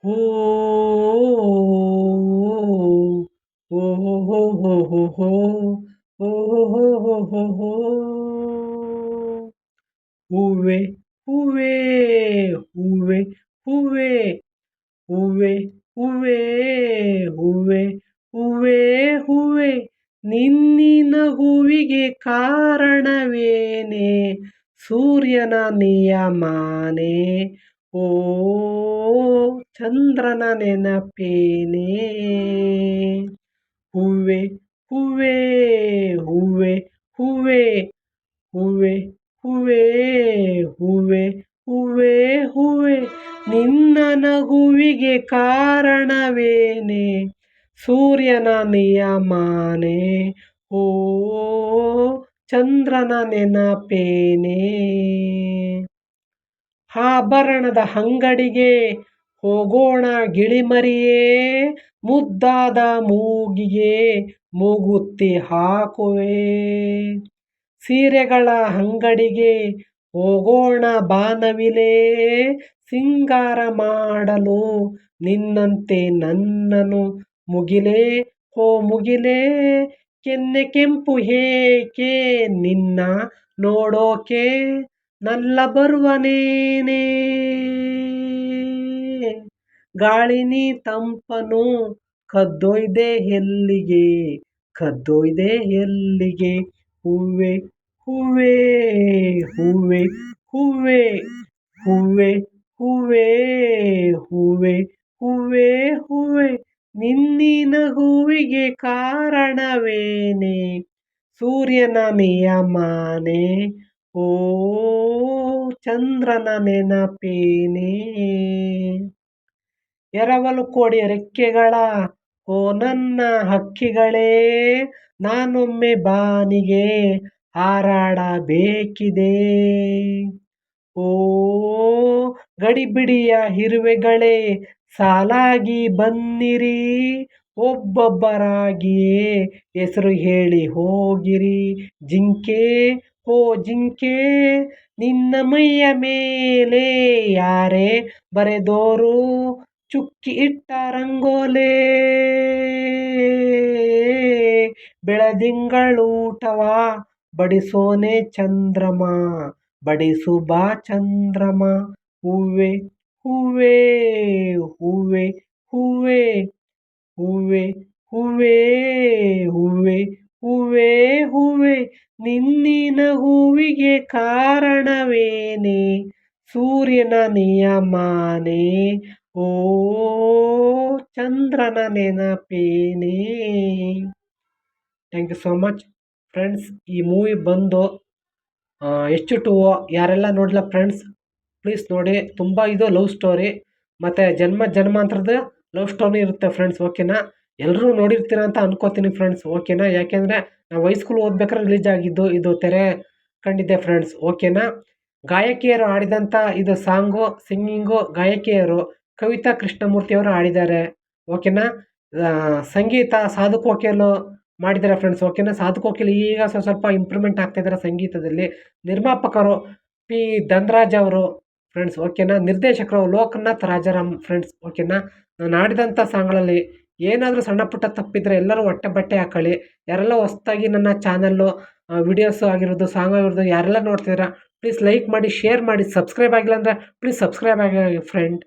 ಓ ಓ ಹೋ ಹೋ ಹೋ ಹೋ ಹೋ ಓ ಹೋ ಹೋ ಹೋ ಹೋ ಹೂವೆ ಹೂವೆ ಹೂವೆ ಹೂವೆ ಹೂವೆ ಹೂವೆ ಹೂವೆ ಹೂವೆ ಹೂವೆ ನಿನ್ನಿನ ಹೂವಿಗೆ ಕಾರಣವೇನೆ ಸೂರ್ಯನ ನಿಯಮಾನೆ ಓ ಚಂದ್ರನ ನೆನಪೇನೆ ಹೂವೆ ಹೂವೆ ಹೂವೆ ಹೂವೆ ಹೂವೆ ಹೂವೆ ಹೂವೆ ಹೂವೆ ಹೂವೆ ನಿನ್ನ ನಗುವಿಗೆ ಕಾರಣವೇನೆ ಸೂರ್ಯನ ನಿಯಮಾನೆ ಓ ಚಂದ್ರನ ನೆನಪೇನೆ ಆಭರಣದ ಅಂಗಡಿಗೆ ಹೋಗೋಣ ಗಿಳಿಮರಿಯೇ ಮುದ್ದಾದ ಮೂಗಿಗೆ ಮೂಗುತ್ತಿ ಹಾಕುವೆ ಸೀರೆಗಳ ಅಂಗಡಿಗೆ ಹೋಗೋಣ ಬಾನವಿಲೆ ಸಿಂಗಾರ ಮಾಡಲು ನಿನ್ನಂತೆ ನನ್ನನು ಮುಗಿಲೇ ಓ ಮುಗಿಲೇ ಕೆನ್ನೆ ಕೆಂಪು ಏಕೆ ನಿನ್ನ ನೋಡೋಕೆ ನಲ್ಲ ಬರುವನೇನೆ ಗಾಳಿನಿ ತಂಪನು ಕದ್ದೊಯ್ದೆ ಎಲ್ಲಿಗೆ ಕದ್ದೊಯ್ದೆ ಎಲ್ಲಿಗೆ ಹೂವೆ ಹೂವೆ ಹೂವೆ ಹೂವೆ ಹೂವೆ ಹೂವೆ ಹೂವೆ ಹೂವೆ ಹೂವೆ ನಿನ್ನಿನ ಹೂವಿಗೆ ಕಾರಣವೇನೆ ಸೂರ್ಯನ ನಿಯಮಾನೆ ಓ ಚಂದ್ರನ ನೆನಪೇನೆ ಎರವಲು ಕೋಡಿ ರೆಕ್ಕೆಗಳ ಓ ನನ್ನ ಹಕ್ಕಿಗಳೇ ನಾನೊಮ್ಮೆ ಬಾನಿಗೆ ಹಾರಾಡಬೇಕಿದೆ ಓ ಗಡಿಬಿಡಿಯ ಇರುವೆಗಳೇ ಸಾಲಾಗಿ ಬನ್ನಿರಿ ಒಬ್ಬೊಬ್ಬರಾಗಿಯೇ ಹೆಸರು ಹೇಳಿ ಹೋಗಿರಿ ಜಿಂಕೆ ಓ ಜಿಂಕೆ ನಿನ್ನ ಮೈಯ ಮೇಲೆ ಯಾರೇ ಬರೆದೋರು ಚುಕ್ಕಿ ಇಟ್ಟ ರಂಗೋಲೆ ಬೆಳದಿಂಗಳೂಟವ ಬಡಿಸೋನೆ ಚಂದ್ರಮ ಬಡಿಸು ಬಾ ಚಂದ್ರಮ ಹೂವೆ ಹೂವೆ ಹೂವೆ ಹೂವೆ ಹೂವೆ ಹೂವೆ ಹೂವೆ ಹೂವೆ ಹೂವೆ ನಿನ್ನಿನ ಹೂವಿಗೆ ಕಾರಣವೇನೆ ಸೂರ್ಯನ ನಿಯಮಾನೆ ಓ ಚಂದ್ರನ ನೆನಪೇನೆ thank you so much friends ಈ ಮೂವಿ ಬಂದು H2O ಯಾರೆಲ್ಲ ನೋಡಿಲ್ಲ ಫ್ರೆಂಡ್ಸ್ ಪ್ಲೀಸ್ ನೋಡಿ ತುಂಬ ಇದು ಲವ್ ಸ್ಟೋರಿ ಮತ್ತು ಜನ್ಮ ಜನ್ಮಾಂತರದ ಲವ್ ಸ್ಟೋರಿ ಇರುತ್ತೆ ಫ್ರೆಂಡ್ಸ್ ಓಕೆನಾ ಎಲ್ಲರೂ ನೋಡಿರ್ತೀರ ಅಂತ ಅನ್ಕೋತೀನಿ ಫ್ರೆಂಡ್ಸ್ ಓಕೆನಾ ಯಾಕೆಂದರೆ ನಾವು ಹೈಸ್ಕೂಲ್ ಓದ್ಬೇಕಾದ್ರೆ ರಿಲೀಸ್ ಆಗಿದ್ದು ಇದು ತೆರೆ ಕಂಡಿದ್ದೆ ಫ್ರೆಂಡ್ಸ್ ಓಕೆನಾ ಗಾಯಕಿಯರು ಆಡಿದಂಥ ಇದು ಸಾಂಗು ಸಿಂಗಿಂಗು ಗಾಯಕಿಯರು ಕವಿತಾ ಕೃಷ್ಣಮೂರ್ತಿಯವರು ಆಡಿದ್ದಾರೆ ಓಕೆನಾ ಸಂಗೀತ ಸಾಧು ಕೋಕಿಲು ಮಾಡಿದ್ದಾರೆ ಫ್ರೆಂಡ್ಸ್ ಓಕೆನಾ ಸಾಧು ಕೋಕಿಲ್ ಈಗ ಸ್ವಲ್ಪ ಇಂಪ್ರೂವ್ಮೆಂಟ್ ಆಗ್ತಾಯಿದ್ದಾರೆ ಸಂಗೀತದಲ್ಲಿ ನಿರ್ಮಾಪಕರು ಪಿ ಧನ್ರಾಜ್ ಅವರು ಫ್ರೆಂಡ್ಸ್ ಓಕೆನಾ ನಿರ್ದೇಶಕರು ಲೋಕನಾಥ್ ರಾಜಾರಾಮ್ ಫ್ರೆಂಡ್ಸ್ ಓಕೆನಾ ನಾನು ಆಡಿದಂಥ ಸಾಂಗ್ಗಳಲ್ಲಿ ಏನಾದರೂ ಸಣ್ಣ ಪುಟ್ಟ ತಪ್ಪಿದ್ರೆ ಎಲ್ಲರೂ ಹೊಟ್ಟೆ ಬಟ್ಟೆ ಹಾಕೊಳ್ಳಿ ಯಾರೆಲ್ಲ ಹೊಸ್ದಾಗಿ ನನ್ನ ಚಾನಲ್ಲು ವಿಡಿಯೋಸು ಆಗಿರೋದು ಸಾಂಗ್ ಆಗಿರೋದು ಯಾರೆಲ್ಲ ನೋಡ್ತಿದ್ದೀರಾ ಪ್ಲೀಸ್ ಲೈಕ್ ಮಾಡಿ ಶೇರ್ ಮಾಡಿ ಸಬ್ಸ್ಕ್ರೈಬ್ ಆಗಿಲ್ಲ ಅಂದರೆ ಪ್ಲೀಸ್ ಸಬ್ಸ್ಕ್ರೈಬ್ ಆಗಿ ಫ್ರೆಂಡ್